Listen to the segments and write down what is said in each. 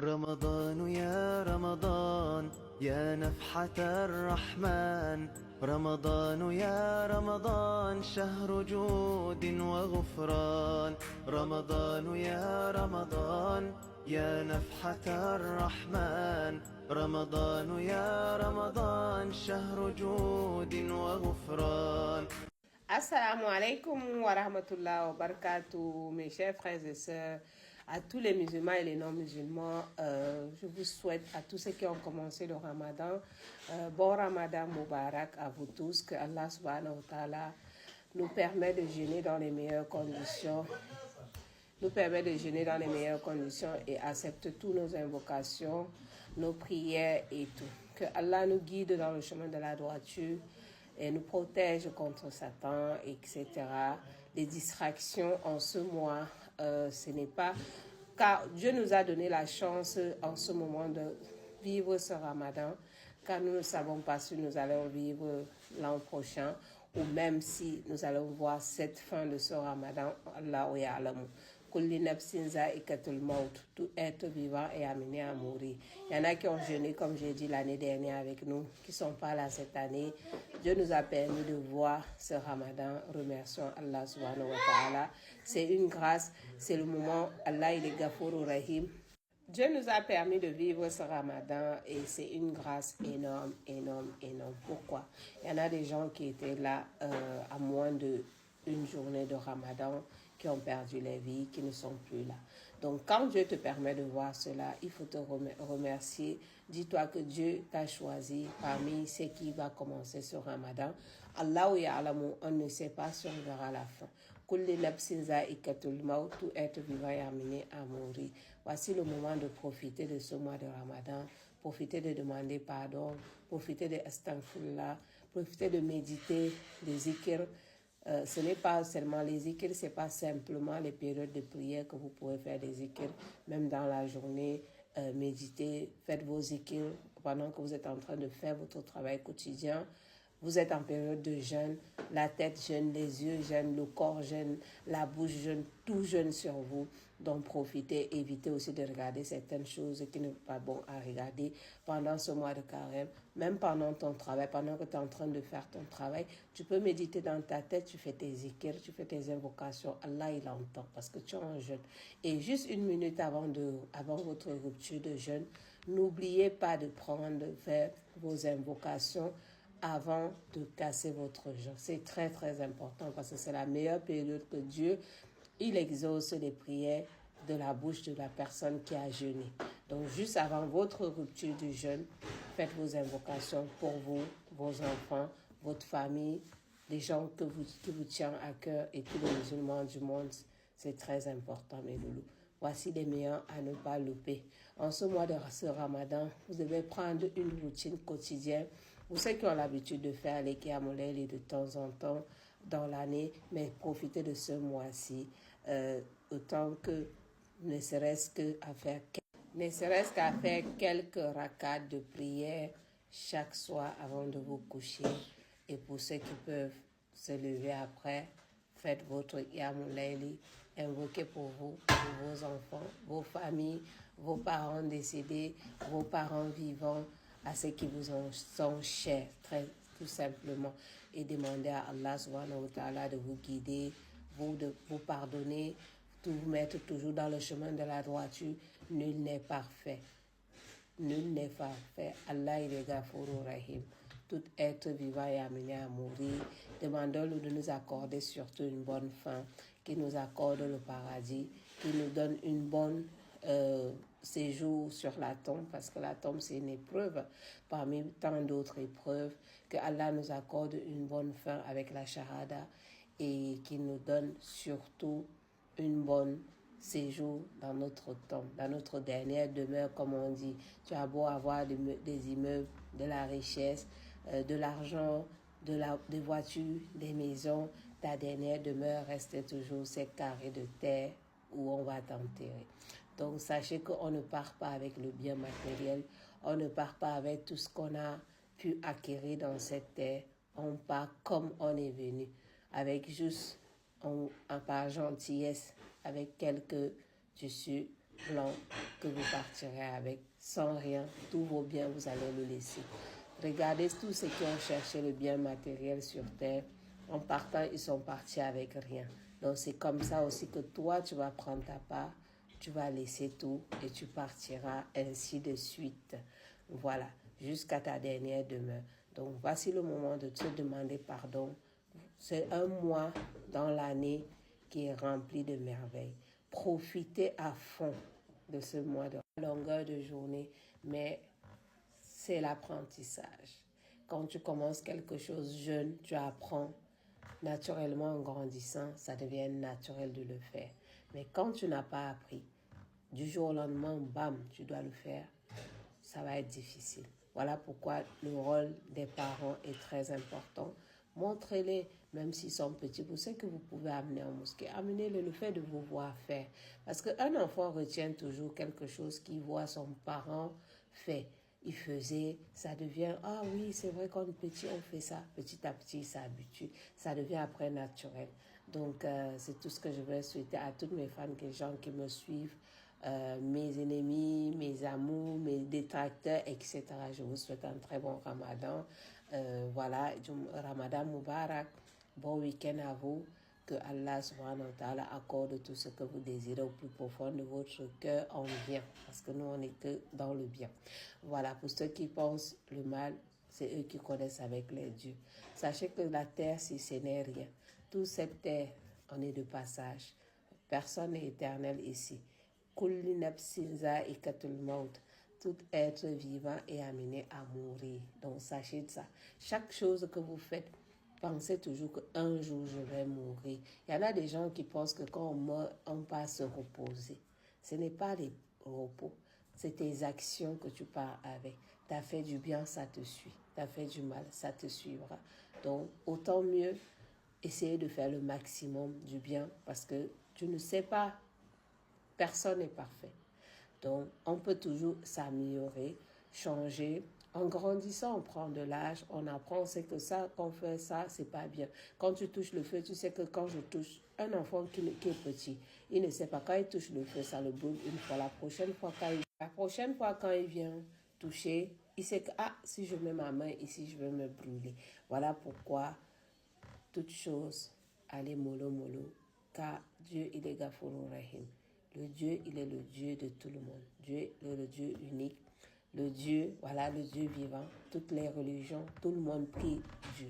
رمضان يا رمضان يا نفحة الرحمن، رمضان يا رمضان شهر جود وغفران، رمضان يا رمضان يا نفحة الرحمن، رمضان يا رمضان شهر جود وغفران. Assalamu alaikum wa rahmatullahi wa barakatuh, mes chers frères et sœurs, à tous les musulmans et les non-musulmans. Je vous souhaite à tous ceux qui ont commencé le ramadan, bon ramadan Mubarak à vous tous, que Allah subhanahu wa ta'ala nous permet de jeûner dans les meilleures conditions, et accepte toutes nos invocations, nos prières et tout. Que Allah nous guide dans le chemin de la droiture et nous protège contre Satan, etc. Les distractions en ce mois, ce n'est pas... Car Dieu nous a donné la chance en ce moment de vivre ce ramadan, car nous ne savons pas si nous allons vivre l'an prochain, ou même si nous allons voir cette fin de ce ramadan, Allahu ya'lamu. Kulli nafsin za'ikatul maut, tout être vivant est amené à mourir. Il y en a qui ont jeûné, comme j'ai dit l'année dernière avec nous, qui ne sont pas là cette année. Dieu nous a permis de voir ce ramadan. Remercions Allah subhanahu wa ta'ala. C'est une grâce, c'est le moment, Allah il est Ghafour Rahim. Dieu nous a permis de vivre ce ramadan et c'est une grâce énorme, énorme, énorme. Pourquoi? Il y en a des gens qui étaient là à moins d'une journée de ramadan, qui ont perdu leur vie, qui ne sont plus là. Donc quand Dieu te permet de voir cela, il faut te remercier. Dis-toi que Dieu t'a choisi parmi ceux qui va commencer ce ramadan. Allahu ya'lamu, on ne sait pas si on verra la fin. Kulli nafsin za'ikatul maut, tout être vivant est amené à mourir. Voici le moment de profiter de ce mois de ramadan, profiter de demander pardon, profiter de astaghfirullah, profiter de méditer, de zikr. Ce n'est pas seulement les zikrs, ce n'est pas simplement les périodes de prière que vous pouvez faire des zikrs, même dans la journée, méditez, faites vos zikrs pendant que vous êtes en train de faire votre travail quotidien. Vous êtes en période de jeûne, la tête jeûne, les yeux jeûnent, le corps jeûne, la bouche jeûne, tout jeûne sur vous. Donc profitez, évitez aussi de regarder certaines choses qui ne sont pas bon à regarder pendant ce mois de carême. Même pendant ton travail, pendant que tu es en train de faire ton travail, tu peux méditer dans ta tête, tu fais tes zikrs, tu fais tes invocations. Allah, il entend parce que tu es en jeûne. Et juste une minute avant votre rupture de jeûne, n'oubliez pas de faire vos invocations avant de casser votre jeûne. C'est très très important parce que c'est la meilleure période que Dieu, il exauce les prières de la bouche de la personne qui a jeûné. Donc juste avant votre rupture du jeûne, faites vos invocations pour vous, vos enfants, votre famille, les gens qui vous tiennent à cœur et tous les musulmans du monde. C'est très important, mes loulous. Voici les meilleurs à ne pas louper. En ce mois de ce ramadan, vous devez prendre une routine quotidienne. Vous savez qui ont l'habitude de faire les Qiyam el-Layl de temps en temps dans l'année, mais profitez de ce mois-ci, autant que ne serait-ce qu'à faire quelques rakats de prière chaque soir avant de vous coucher. Et pour ceux qui peuvent se lever après, faites votre Qiyam el-Layl, invoquez pour vous, pour vos enfants, vos familles, vos parents décédés, vos parents vivants, à ceux qui vous sont chers, très tout simplement, et demandez à Allah subhanahu wa ta'ala de vous guider, de vous pardonner, de vous mettre toujours dans le chemin de la droiture. Nul n'est parfait. Nul n'est parfait. Allah il est Ghafour Rahim. Tout être vivant est amené à mourir. Demandons-lui de nous accorder surtout une bonne fin, qu'il nous accorde le paradis, qu'il nous donne une bonne séjour sur la tombe, parce que la tombe c'est une épreuve parmi tant d'autres épreuves. Que Allah nous accorde une bonne fin avec la shahada et qu'il nous donne surtout une bonne séjour dans notre tombe, dans notre dernière demeure, comme on dit. Tu as beau avoir des immeubles, de la richesse, de l'argent, des voitures, des maisons, ta dernière demeure reste toujours ces carrés de terre où on va t'enterrer. Donc sachez qu'on ne part pas avec le bien matériel, on ne part pas avec tout ce qu'on a pu acquérir dans cette terre, on part comme on est venu, avec juste par gentillesse, avec quelques tissus blanc que vous partirez avec, sans rien, tous vos biens, vous allez le laisser. Regardez tous ceux qui ont cherché le bien matériel sur terre. En partant, ils sont partis avec rien. Donc c'est comme ça aussi que toi, tu vas prendre ta part, tu vas laisser tout et tu partiras ainsi de suite. Voilà, jusqu'à ta dernière demeure. Donc voici le moment de te demander pardon. C'est un mois dans l'année qui est rempli de merveilles. Profitez à fond de ce mois de longueur de journée, mais c'est l'apprentissage. Quand tu commences quelque chose jeune, tu apprends naturellement en grandissant, ça devient naturel de le faire. Mais quand tu n'as pas appris, du jour au lendemain, bam, tu dois le faire, ça va être difficile. Voilà pourquoi le rôle des parents est très important. Montrez-les, même s'ils sont petits, pour ce que vous pouvez amener en mosquée. Amenez-les le fait de vous voir faire. Parce qu'un enfant retient toujours quelque chose qu'il voit son parent faire. Il faisait, ça devient, ah oui, c'est vrai quand on est petit, on fait ça. Petit à petit, il s'habitue. Ça devient après naturel. Donc, c'est tout ce que je vais souhaiter à toutes mes fans, les gens qui me suivent. Mes ennemis, mes amours, mes détracteurs, etc. Je vous souhaite un très bon Ramadan. Voilà, Ramadan Mubarak. Bon week-end à vous. Que Allah subhanahu wa ta'ala accorde tout ce que vous désirez au plus profond de votre cœur en bien. Parce que nous, on n'est que dans le bien. Voilà, pour ceux qui pensent le mal, c'est eux qui connaissent avec les dieux. Sachez que la terre, si ce n'est rien. Toute cette terre, on est de passage. Personne n'est éternel ici. Kulli nafsin za'iqatul maut. Tout être vivant est amené à mourir. Donc sachez de ça. Chaque chose que vous faites, pensez toujours qu'un jour je vais mourir. Il y en a des gens qui pensent que quand on meurt, on va se reposer. Ce n'est pas les repos. C'est tes actions que tu pars avec. Tu as fait du bien, ça te suit. Tu as fait du mal, ça te suivra. Donc autant mieux essayer de faire le maximum du bien parce que tu ne sais pas. Personne n'est parfait. Donc, on peut toujours s'améliorer, changer. En grandissant, on prend de l'âge, on apprend, on sait que ça, qu'on fait ça, c'est pas bien. Quand tu touches le feu, tu sais que quand je touche un enfant qui est petit, il ne sait pas, quand il touche le feu, ça le brûle une fois. La prochaine fois, quand il vient toucher, il sait que, ah, si je mets ma main ici, je vais me brûler. Voilà pourquoi, toute chose, allez mollo mollo, car Dieu, il est Ghafourou Rahim. Le Dieu, il est le Dieu de tout le monde. Dieu est le Dieu unique. Le Dieu, voilà, le Dieu vivant. Toutes les religions, tout le monde prie Dieu.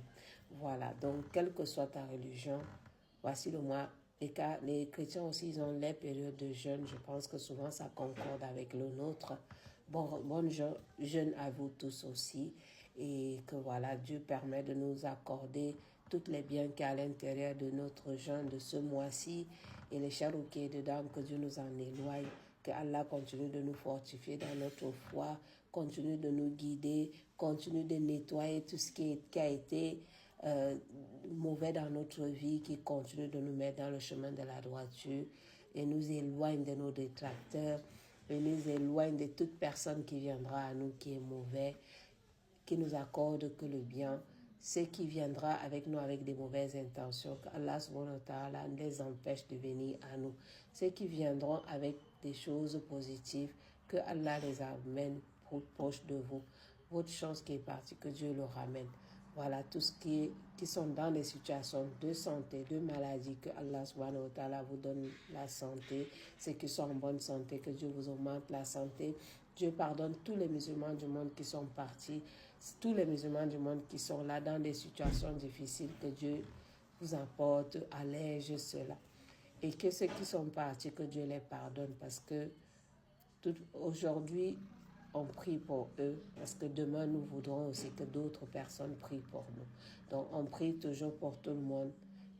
Voilà, donc quelle que soit ta religion, voici le mois. Les chrétiens aussi, ils ont les périodes de jeûne. Je pense que souvent ça concorde avec le nôtre. Bonne jeûne à vous tous aussi. Et que voilà, Dieu permet de nous accorder tous les biens qu'il y a à l'intérieur de notre jeûne de ce mois-ci et les charros qui est dedans, que Dieu nous en éloigne, que Allah continue de nous fortifier dans notre foi, continue de nous guider, continue de nettoyer tout ce qui a été mauvais dans notre vie, qui continue de nous mettre dans le chemin de la droiture et nous éloigne de nos détracteurs et nous éloigne de toute personne qui viendra à nous qui est mauvais, qui nous accorde que le bien. Ce qui viendra avec nous avec des mauvaises intentions, qu'Allah subhanahu wa ta'ala les empêche de venir à nous. Ceux qui viendront avec des choses positives, que Allah les amène proche de vous. Votre chance qui est partie, que Dieu le ramène. Voilà, tout ce qui sont dans des situations de santé, de maladie, que Allah subhanahu wa ta'ala vous donne la santé. Ceux qui sont en bonne santé, que Dieu vous augmente la santé. Dieu pardonne tous les musulmans du monde qui sont partis, tous les musulmans du monde qui sont là dans des situations difficiles, que Dieu vous apporte, allège cela. Et que ceux qui sont partis, que Dieu les pardonne, parce que aujourd'hui, on prie pour eux, parce que demain, nous voudrons aussi que d'autres personnes prient pour nous. Donc, on prie toujours pour tout le monde,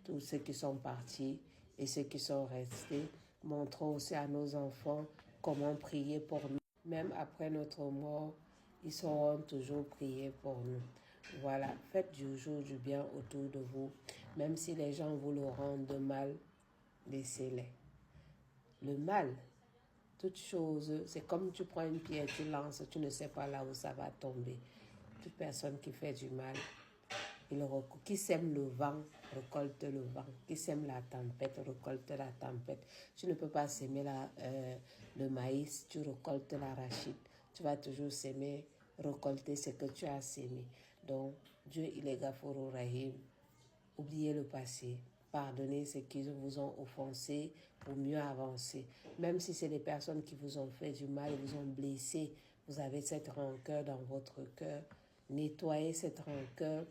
tous ceux qui sont partis et ceux qui sont restés. Montrons aussi à nos enfants comment prier pour nous. Même après notre mort, ils sauront toujours prier pour nous. Voilà, faites toujours du bien autour de vous. Même si les gens vous le rendent mal, laissez-les. Le mal, toute chose, c'est comme tu prends une pierre, tu lances, tu ne sais pas là où ça va tomber. Toute personne qui fait du mal, Qui sème le vent, récolte le vent. Qui sème la tempête, récolte la tempête. Tu ne peux pas s'aimer le maïs, tu récoltes l'arachide. Tu vas toujours s'aimer, récolter ce que tu as sémé. Donc, Dieu, il est Ghafour Rahim. Oubliez le passé. Pardonnez ceux qui vous ont offensé pour mieux avancer. Même si c'est des personnes qui vous ont fait du mal, vous ont blessé, vous avez cette rancœur dans votre cœur. Nettoyez cette rancœur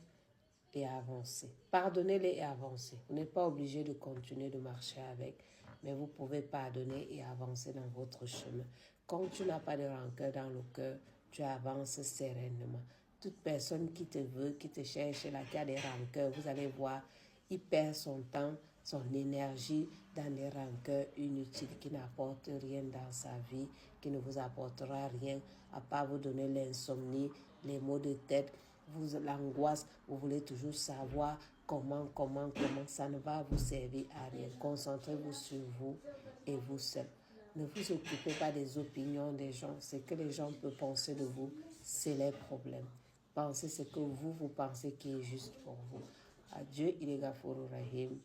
et avancez. Pardonnez-les et avancez. Vous n'êtes pas obligé de continuer de marcher avec, mais vous pouvez pardonner et avancer dans votre chemin. Quand tu n'as pas de rancœur dans le cœur, tu avances sereinement. Toute personne qui te veut, qui te cherche, là, qui a des rancœurs, vous allez voir, il perd son temps, son énergie dans des rancœurs inutiles qui n'apportent rien dans sa vie, qui ne vous apportera rien à part vous donner l'insomnie, les maux de tête, l'angoisse. Vous voulez toujours savoir comment, ça ne va vous servir à rien. Concentrez-vous sur vous et vous seul. Ne vous occupez pas des opinions des gens. Ce que les gens peuvent penser de vous, c'est les problèmes. Pensez ce que vous pensez qui est juste pour vous. Adieu, il est Ghafour Rahim.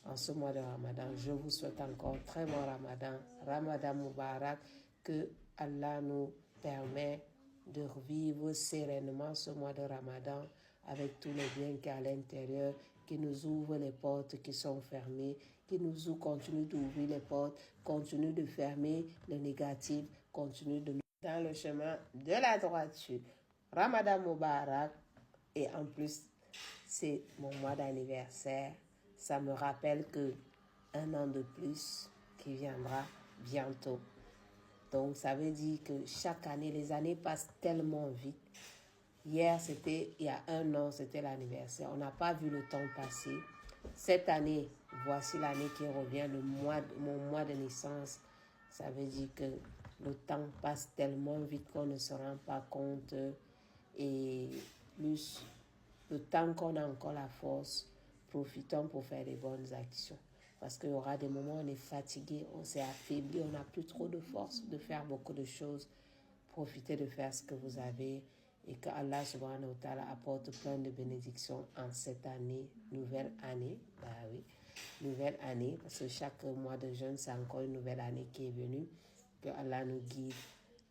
En ce mois de Ramadan, je vous souhaite encore très bon Ramadan. Ramadan Mubarak, que Allah nous permet de revivre sereinement ce mois de Ramadan avec tous les biens qu'il y a à l'intérieur, qui nous ouvre les portes qui sont fermées, qui nous continue d'ouvrir les portes, continue de fermer les négatifs, continue de nous dans le chemin de la droiture. Ramadan Mubarak, et en plus, c'est mon mois d'anniversaire. Ça me rappelle que un an de plus qui viendra bientôt. Donc, ça veut dire que chaque année, les années passent tellement vite. Hier, il y a un an, c'était l'anniversaire. On n'a pas vu le temps passer. Cette année, voici l'année qui revient, mon mois de naissance. Ça veut dire que le temps passe tellement vite qu'on ne se rend pas compte. Et plus, le temps qu'on a encore la force, profitons pour faire des bonnes actions. Parce qu'il y aura des moments où on est fatigué, on s'est affaibli, on n'a plus trop de force de faire beaucoup de choses. Profitez de faire ce que vous avez et que Allah subhanahu wa ta'ala apporte plein de bénédictions en cette année, nouvelle année. Bah oui, nouvelle année, parce que chaque mois de jeûne, c'est encore une nouvelle année qui est venue. Que Allah nous guide,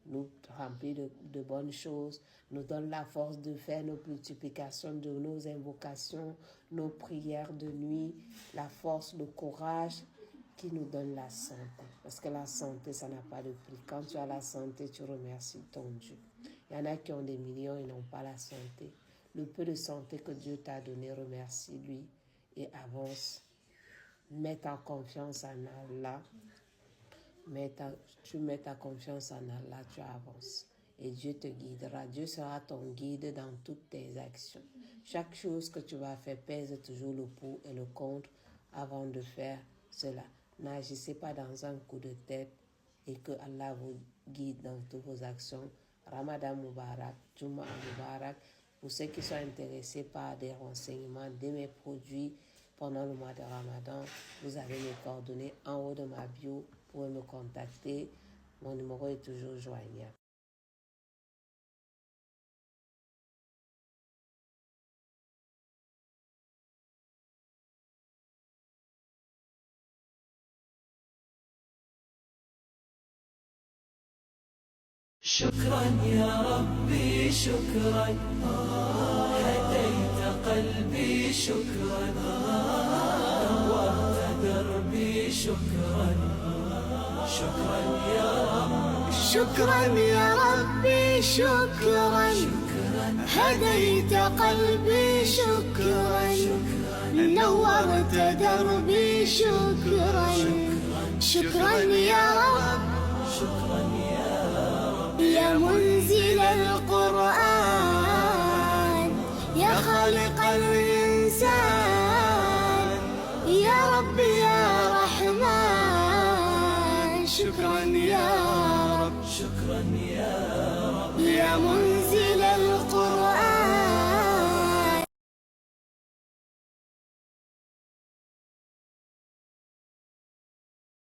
nous remplit de bonnes choses, nous donne la force de faire nos multiplications de nos invocations, nos prières de nuit, la force, le courage qui nous donne la santé. Parce que la santé, ça n'a pas de prix. Quand tu as la santé, tu remercies ton Dieu. Il y en a qui ont des millions et n'ont pas la santé. Le peu de santé que Dieu t'a donné, remercie-lui et avance. Mets ta confiance en Allah. Tu mets ta confiance en Allah, tu avances. Et Dieu te guidera. Dieu sera ton guide dans toutes tes actions. Chaque chose que tu vas faire, pèse toujours le pour et le contre avant de faire cela. N'agissez pas dans un coup de tête et que Allah vous guide dans toutes vos actions. Ramadan Mubarak, Jumu'ah Mubarak. Pour ceux qui sont intéressés par des renseignements de mes produits pendant le mois de Ramadan, vous avez mes coordonnées en haut de ma bio. Vous pouvez me contacter. Mon numéro est toujours joignable. شكرا يا ربي شكرا هديت قلبي شكرا نورت دربي شكرا شكرا يا رب شكرا يا ربي شكرا هديت قلبي شكرا نورت دربي شكرا شكرا يا رب شكرا يا منزل القرآن يا خالق الإنسان يا رب يا رحمن شكرا يا رب شكرا يا رب يا منزل القرآن